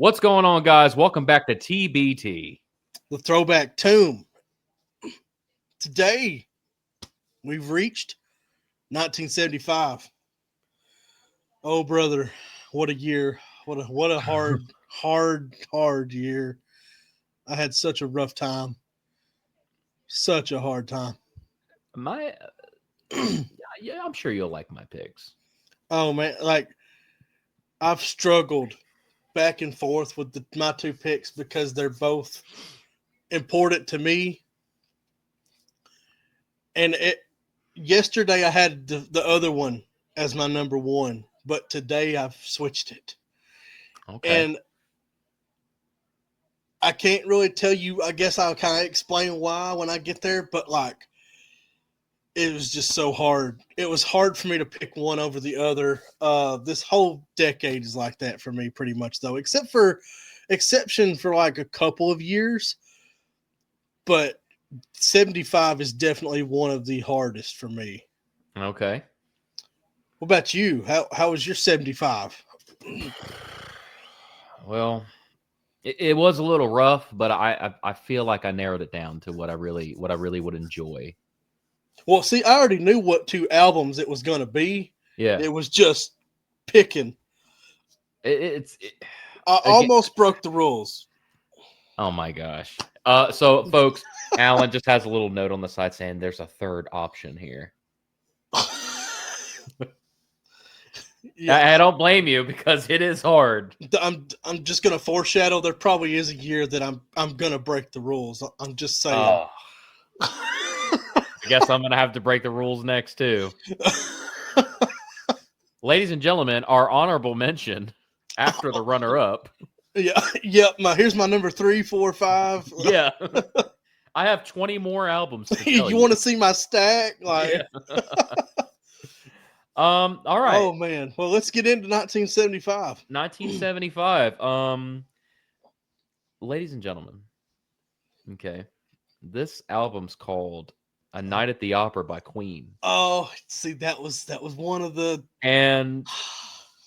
What's going on, guys? Welcome back to TBT. The Throwback Tomb. Today, we've reached 1975. Oh, brother, what a year! What a hard year. I had such a rough time, such a hard time. My, yeah, I'm sure you'll like my picks. Oh man, like I've struggled back and forth with my two picks because they're both important to me. And yesterday I had the other one as my number one, but today I've switched it. Okay. And I can't really tell you. I guess I'll kind of explain why when I get there, but like it was just so hard. It was hard for me to pick one over the other. This whole decade is like that for me, pretty much though, except for exception for like a couple of years. But 75 is definitely one of the hardest for me. Okay. What about you? How was your 75? Well, it was a little rough, but I feel like I narrowed it down to what I really would enjoy. Well, see, I already knew what two albums it was going to be. Yeah. It was just picking. It's I again, almost broke the rules. oh my gosh. So folks, Alan just has a little note on the side saying there's a third option here. Yeah, I don't blame you because it is hard. I'm just gonna foreshadow. There probably is a year that I'm gonna break the rules. I'm just saying. Oh, I guess I'm gonna have to break the rules next too. Ladies and gentlemen, our honorable mention after the runner-up. Yeah, yep. Here's my number 3, 4, 5. Yeah, I have 20 more albums to tell You want to see my stack? Like, Yeah. All right. oh man. Well, let's get into 1975. 1975. Ladies and gentlemen. Okay. This album's called A Night at the Opera by Queen. Oh, see, that was one of the. And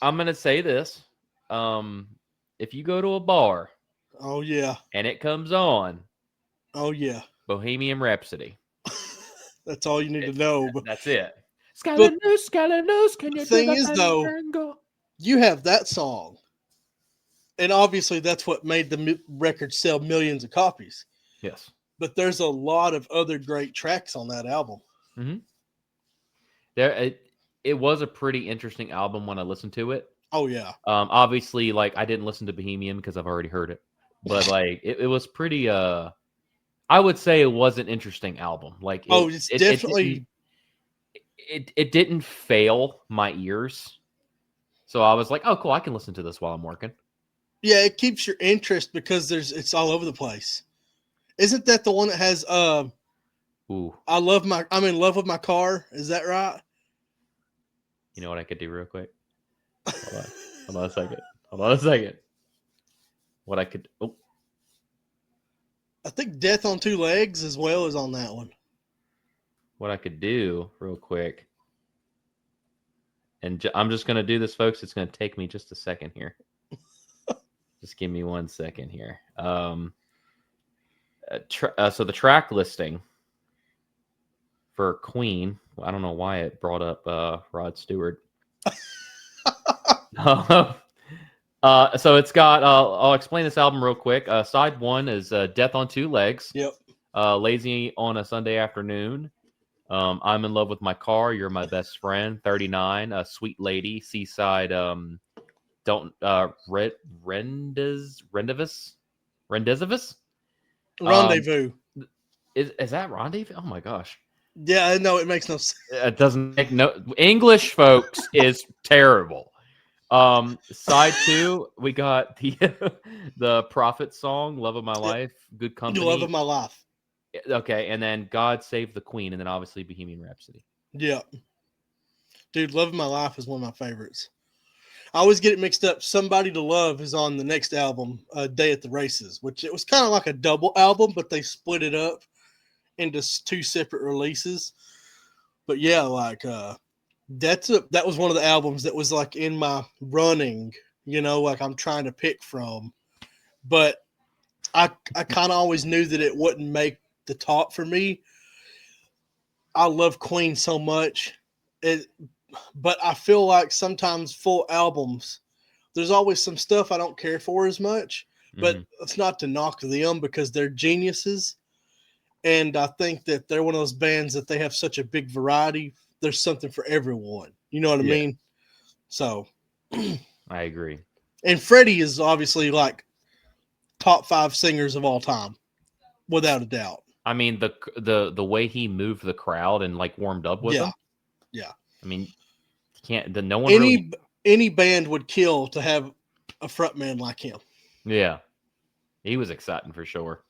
I'm gonna say this. If you go to a bar Oh yeah. and it comes on Oh yeah. Bohemian Rhapsody. That's all you need to know. But That's it. But Scalanews, can you the do thing the is, though, fandango? you have that song, and obviously that's what made the record sell millions of copies. Yes. But there's a lot of other great tracks on that album. Mm-hmm. It was a pretty interesting album when I listened to it. Oh yeah. Obviously, like I didn't listen to Bohemian because I've already heard it, but like it was pretty. I would say it was an interesting album. Like It's definitely. It didn't fail my ears, so I was like, oh cool, I can listen to this while I'm working. Yeah, it keeps your interest because it's all over the place. Isn't that the one that has Ooh, I'm in love with my car? Is that right? you know what I could do real quick? Hold on. Hold on a second. Hold on a second. What I could I think Death on Two Legs as well is on that one. what I could do real quick. And I'm just going to do this, folks. It's going to take me just a second here. Just give me 1 second here. So the track listing for Queen, I don't know why it brought up Rod Stewart. So it's got, I'll explain this album real quick. Side 1 is Death on Two Legs. Yep. Lazy on a Sunday Afternoon. I'm in love with my car. You're my best friend. 39. Sweet Lady. Seaside. Don't Rendezvous. Rendezvous. Is that Rendezvous? Oh my gosh. Yeah, I know it makes no sense. It doesn't make no English, folks, is terrible. Side 2, we got the Prophet song, Love of My Life, Good Company. Love of My Life. Okay, and then God Save the Queen, and then obviously Bohemian Rhapsody. Yeah. Dude, Love of My Life is one of my favorites. I always get it mixed up. Somebody to Love is on the next album, Day at the Races, which it was kind of like a double album, but they split it up into 2 separate releases. But yeah, like that was one of the albums that was like in my running, like I'm trying to pick from. but I kind of always knew that it wouldn't make the top for me. I love Queen so much, but I feel like sometimes full albums, there's always some stuff I don't care for as much. But it's not to knock them because they're geniuses, and I think that they're one of those bands that they have such a big variety. There's something for everyone. You know what I mean? So, I agree. And Freddie is obviously like top 5 singers of all time, without a doubt. I mean, the way he moved the crowd and like warmed up with them. Yeah. I mean, no one any band would kill to have a frontman like him. Yeah, he was exciting for sure.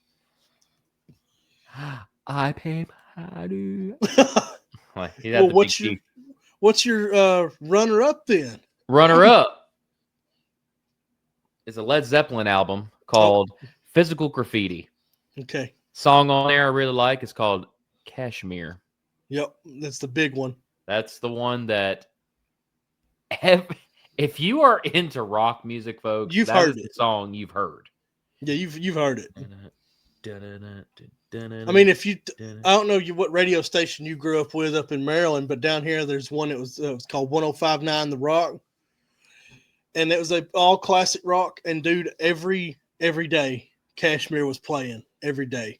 I pay my dues. Well, what's your runner up then? Runner up is a Led Zeppelin album called Physical Graffiti. Okay. Song on there I really like is called Kashmir. Yep, that's the big one. That's the one that if you are into rock music, folks, you've heard it. The song you've heard. Yeah, you've heard it. I mean, I don't know what radio station you grew up with up in Maryland, but down here there's one. It was called 105.9 The Rock, and it was all classic rock. And dude, every day Kashmir was playing every day.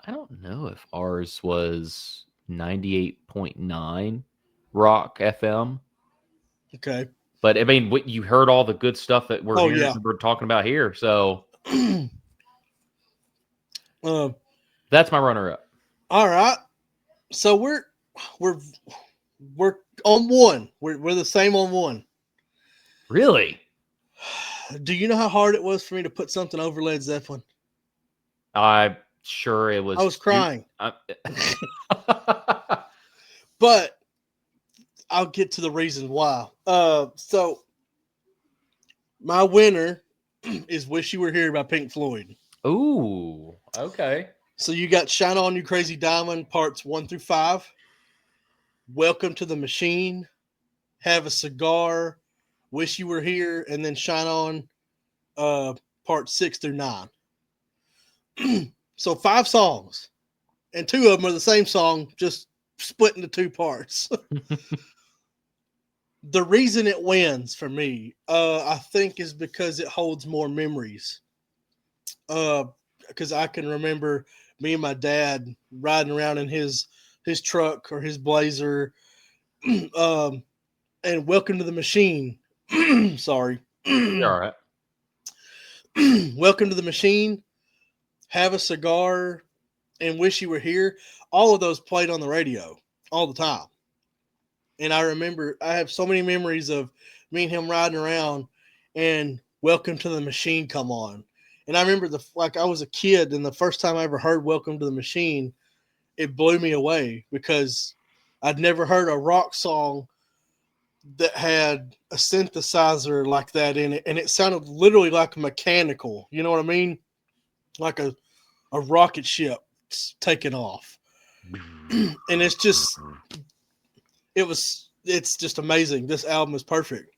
I don't know if ours was 98.9 Rock FM. Okay. But I mean, you heard all the good stuff that we're talking about here. So that's my runner up. All right. So we're on one. We're the same on one. Really? Do you know how hard it was for me to put something over Led Zeppelin? I'm sure it was. I was crying. But I'll get to the reason why. So my winner is Wish You Were Here by Pink Floyd. Ooh, okay. So you got Shine On You Crazy Diamond parts 1 through 5. Welcome to the Machine. Have a Cigar. Wish You Were Here. And then Shine On parts 6 through 9. So 5 songs. And 2 of them are the same song, just split into 2 parts. The reason it wins for me, I think, is because it holds more memories. Because I can remember me and my dad riding around in his truck or his Blazer, and Welcome to the Machine. Sorry. All right. Welcome to the Machine, Have a Cigar, and Wish You Were Here. All of those played on the radio all the time. And I remember, I have so many memories of me and him riding around and Welcome to the Machine come on. And I remember I was a kid, and the first time I ever heard Welcome to the Machine, it blew me away because I'd never heard a rock song that had a synthesizer like that in it. And it sounded literally like mechanical. You know what I mean? Like a rocket ship taking off. And it's just amazing. This album is perfect,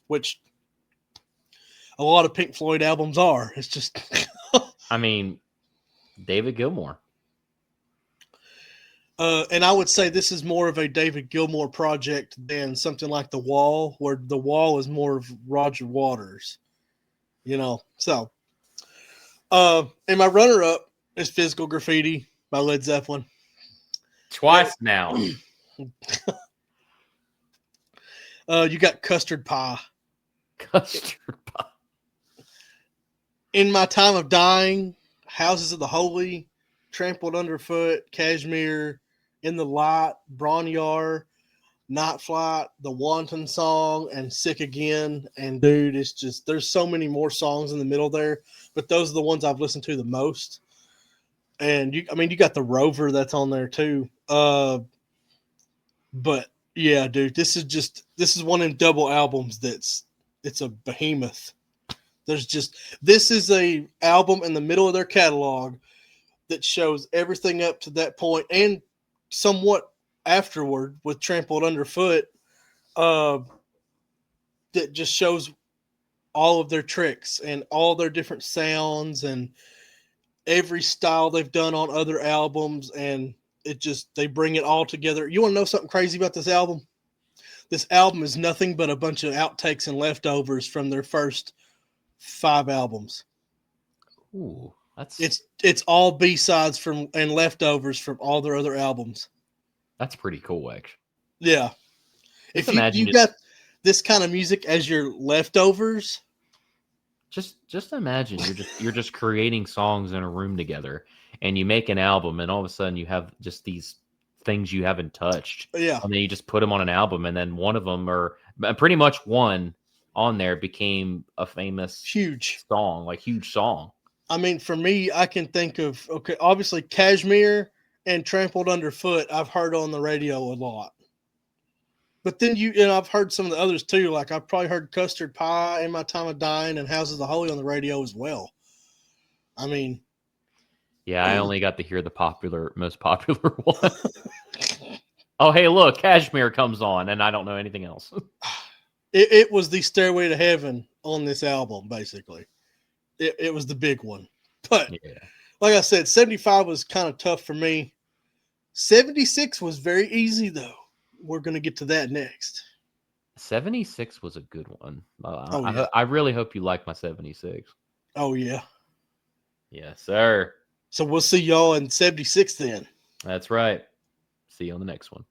which a lot of Pink Floyd albums are. It's just, I mean, David Gilmour. And I would say this is more of a David Gilmour project than something like The Wall, where The Wall is more of Roger Waters, So, and my runner-up is Physical Graffiti by Led Zeppelin. Twice now. You got Custard Pie. Custard Pie. In My Time of Dying, Houses of the Holy, Trampled Underfoot, Kashmir, In the Light, Bron-Y-Aur, Night Flight, The Wanton Song, and Sick Again. And dude, it's just, there's so many more songs in the middle there, but those are the ones I've listened to the most. And you got the Rover that's on there too. But yeah, dude, this is one in double albums it's a behemoth. This is a album in the middle of their catalog that shows everything up to that point and somewhat afterward with Trampled Underfoot, that just shows all of their tricks and all their different sounds and every style they've done on other albums, and it just they bring it all together. You want to know something crazy about this album? This album is nothing but a bunch of outtakes and leftovers from their first 5 albums. Ooh, that's It's all B-sides from and leftovers from all their other albums. pretty cool, actually. Yeah. Just If imagine you got this kind of music as your leftovers, just imagine you're just creating songs in a room together, and you make an album, and all of a sudden you have just these things you haven't touched, yeah, and then you just put them on an album, and then one of them, or pretty much one on there, became a famous huge. song, like huge song. I mean, for me, I can think of, okay, obviously Kashmir and Trampled Underfoot, I've heard on the radio a lot. But then I've heard some of the others too. Like I've probably heard Custard Pie, In My Time of Dying, and Houses of the Holy on the radio as well. I mean, Yeah, I only got to hear the most popular one. Oh, hey, look, Kashmir comes on, and I don't know anything else. it was the Stairway to Heaven on this album, basically. It was the big one. But Yeah. like I said, 75 was kind of tough for me. 76 was very easy, though. We're going to get to that next. 76 was a good one. Oh, yeah. I really hope you like my 76. Oh, yeah. Yes, sir. So we'll see y'all in 76 then. That's right. See you on the next one.